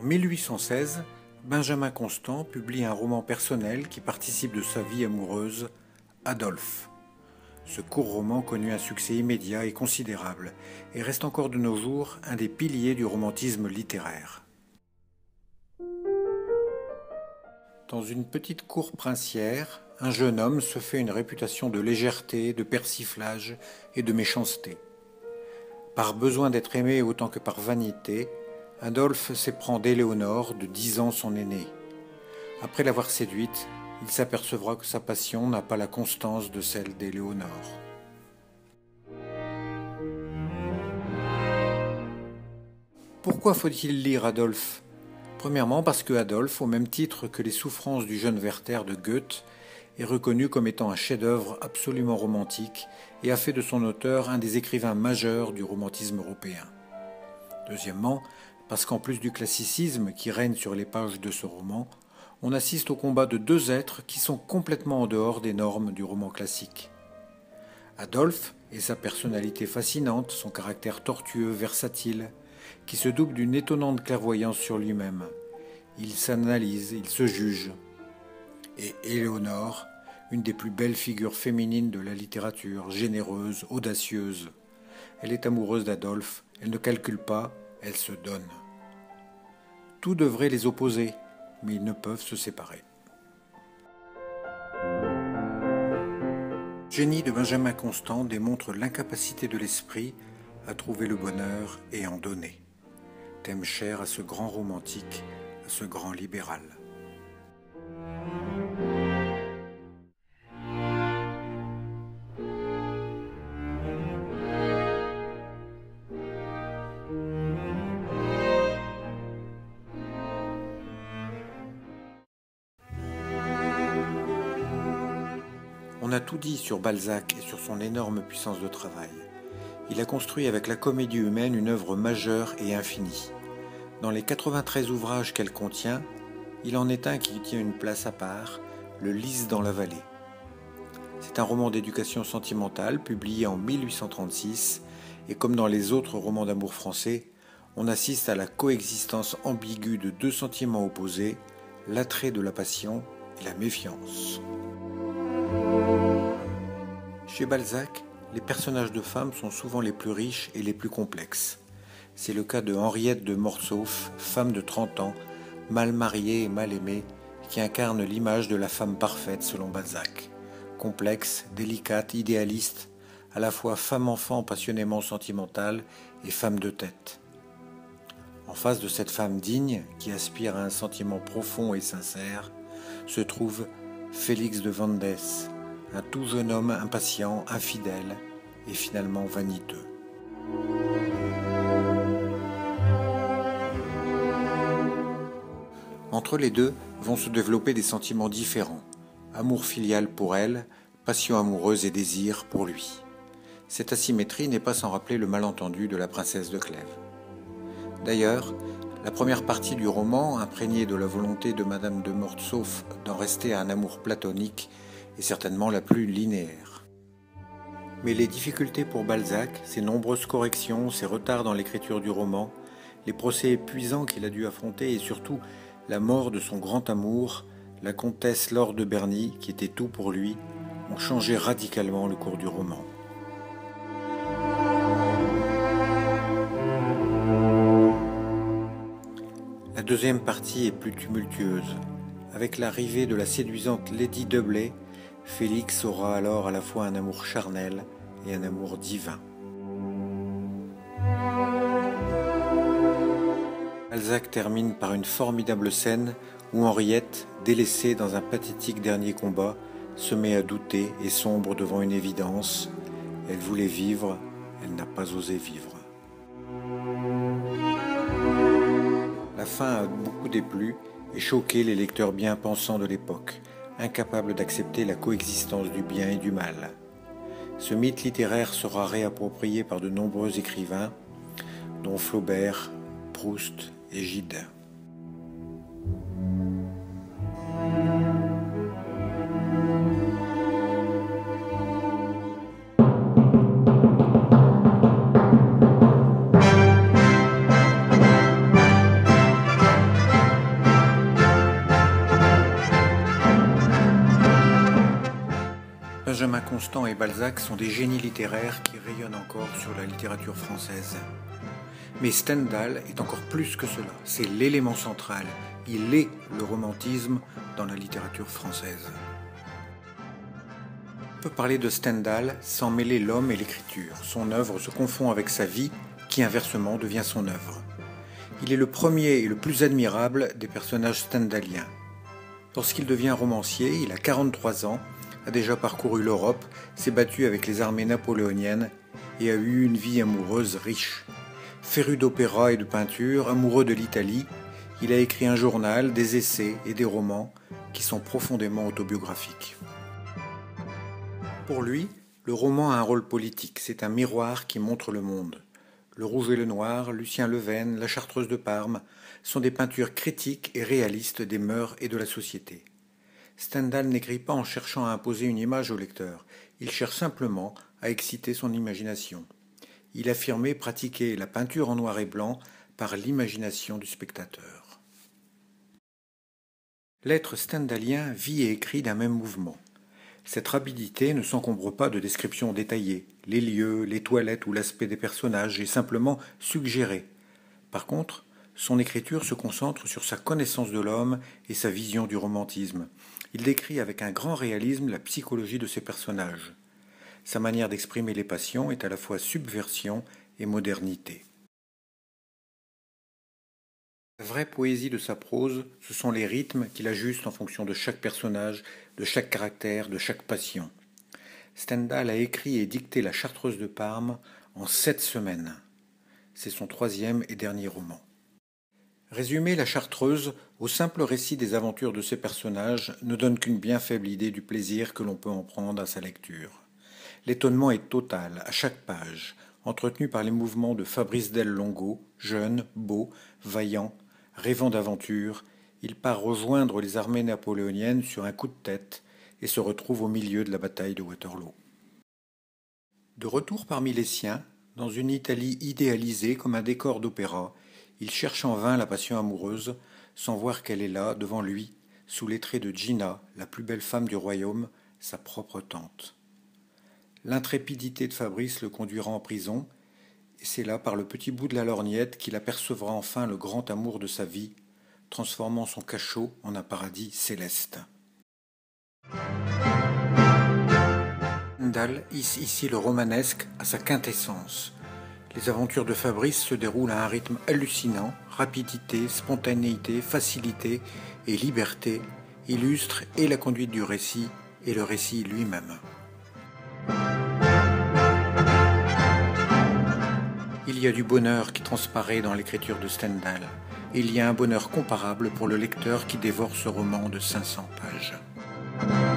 En 1816, Benjamin Constant publie un roman personnel qui participe de sa vie amoureuse, Adolphe. Ce court roman connut un succès immédiat et considérable et reste encore de nos jours un des piliers du romantisme littéraire. Dans une petite cour princière, un jeune homme se fait une réputation de légèreté, de persiflage et de méchanceté. Par besoin d'être aimé autant que par vanité, Adolphe s'éprend d'Éléonore, de 10 ans son aînée. Après l'avoir séduite, il s'apercevra que sa passion n'a pas la constance de celle d'Éléonore. Pourquoi faut-il lire Adolphe ? Premièrement parce que Adolphe, au même titre que les souffrances du jeune Werther de Goethe, est reconnu comme étant un chef-d'œuvre absolument romantique et a fait de son auteur un des écrivains majeurs du romantisme européen. Deuxièmement, parce qu'en plus du classicisme qui règne sur les pages de ce roman, on assiste au combat de deux êtres qui sont complètement en dehors des normes du roman classique. Adolphe et sa personnalité fascinante, son caractère tortueux, versatile, qui se double d'une étonnante clairvoyance sur lui-même. Il s'analyse, il se juge. Et Éléonore, une des plus belles figures féminines de la littérature, généreuse, audacieuse. Elle est amoureuse d'Adolphe, elle ne calcule pas, elle se donne. Tout devrait les opposer, mais ils ne peuvent se séparer. Le génie de Benjamin Constant démontre l'incapacité de l'esprit à trouver le bonheur et en donner. Thème cher à ce grand romantique, à ce grand libéral. On a tout dit sur Balzac et sur son énorme puissance de travail. Il a construit avec la comédie humaine une œuvre majeure et infinie. Dans les 93 ouvrages qu'elle contient, il en est un qui tient une place à part, Le Lys dans la vallée. C'est un roman d'éducation sentimentale publié en 1836 et comme dans les autres romans d'amour français, on assiste à la coexistence ambiguë de deux sentiments opposés, l'attrait de la passion et la méfiance. Chez Balzac, les personnages de femmes sont souvent les plus riches et les plus complexes. C'est le cas de Henriette de Mortsauf, femme de 30 ans, mal mariée et mal aimée, qui incarne l'image de la femme parfaite selon Balzac. Complexe, délicate, idéaliste, à la fois femme-enfant passionnément sentimentale et femme de tête. En face de cette femme digne, qui aspire à un sentiment profond et sincère, se trouve Félix de Vandes, un tout jeune homme impatient, infidèle et finalement vaniteux. Entre les deux vont se développer des sentiments différents, amour filial pour elle, passion amoureuse et désir pour lui. Cette asymétrie n'est pas sans rappeler le malentendu de la princesse de Clèves. D'ailleurs, la première partie du roman, imprégnée de la volonté de Madame de Mortsauf d'en rester à un amour platonique, est certainement la plus linéaire. Mais les difficultés pour Balzac, ses nombreuses corrections, ses retards dans l'écriture du roman, les procès épuisants qu'il a dû affronter et surtout la mort de son grand amour, la comtesse Laure de Berny, qui était tout pour lui, ont changé radicalement le cours du roman. La deuxième partie est plus tumultueuse. Avec l'arrivée de la séduisante Lady Dudley, Félix aura alors à la fois un amour charnel et un amour divin. Balzac termine par une formidable scène où Henriette, délaissée dans un pathétique dernier combat, se met à douter et sombre devant une évidence. Elle voulait vivre, elle n'a pas osé vivre. La fin a beaucoup déplu et choqué les lecteurs bien pensants de l'époque, incapables d'accepter la coexistence du bien et du mal. Ce mythe littéraire sera réapproprié par de nombreux écrivains, dont Flaubert, Proust et Gide. Constant et Balzac sont des génies littéraires qui rayonnent encore sur la littérature française. Mais Stendhal est encore plus que cela, c'est l'élément central, il est le romantisme dans la littérature française. On peut parler de Stendhal sans mêler l'homme et l'écriture. Son œuvre se confond avec sa vie, qui inversement devient son œuvre. Il est le premier et le plus admirable des personnages stendhaliens. Lorsqu'il devient romancier, il a 43 ans, a déjà parcouru l'Europe, s'est battu avec les armées napoléoniennes et a eu une vie amoureuse riche. Féru d'opéra et de peinture, amoureux de l'Italie, il a écrit un journal, des essais et des romans qui sont profondément autobiographiques. Pour lui, le roman a un rôle politique, c'est un miroir qui montre le monde. Le Rouge et le Noir, Lucien Levene, La Chartreuse de Parme sont des peintures critiques et réalistes des mœurs et de la société. Stendhal n'écrit pas en cherchant à imposer une image au lecteur, il cherche simplement à exciter son imagination. Il affirmait pratiquer la peinture en noir et blanc par l'imagination du spectateur. L'être stendhalien vit et écrit d'un même mouvement. Cette rapidité ne s'encombre pas de descriptions détaillées. Les lieux, les toilettes ou l'aspect des personnages est simplement suggéré. Par contre, son écriture se concentre sur sa connaissance de l'homme et sa vision du romantisme. Il décrit avec un grand réalisme la psychologie de ses personnages. Sa manière d'exprimer les passions est à la fois subversion et modernité. La vraie poésie de sa prose, ce sont les rythmes qu'il ajuste en fonction de chaque personnage, de chaque caractère, de chaque passion. Stendhal a écrit et dicté La Chartreuse de Parme en 7 semaines. C'est son 3e et dernier roman. Résumer La Chartreuse au simple récit des aventures de ses personnages ne donne qu'une bien faible idée du plaisir que l'on peut en prendre à sa lecture. L'étonnement est total à chaque page, entretenu par les mouvements de Fabrice Del Longo, jeune, beau, vaillant, rêvant d'aventure, il part rejoindre les armées napoléoniennes sur un coup de tête et se retrouve au milieu de la bataille de Waterloo. De retour parmi les siens, dans une Italie idéalisée comme un décor d'opéra, il cherche en vain la passion amoureuse, sans voir qu'elle est là, devant lui, sous les traits de Gina, la plus belle femme du royaume, sa propre tante. L'intrépidité de Fabrice le conduira en prison, et c'est là, par le petit bout de la lorgnette, qu'il apercevra enfin le grand amour de sa vie, transformant son cachot en un paradis céleste. Stendhal hisse ici le romanesque à sa quintessence. Les aventures de Fabrice se déroulent à un rythme hallucinant, rapidité, spontanéité, facilité et liberté illustrent et la conduite du récit et le récit lui-même. Il y a du bonheur qui transparaît dans l'écriture de Stendhal, et il y a un bonheur comparable pour le lecteur qui dévore ce roman de 500 pages.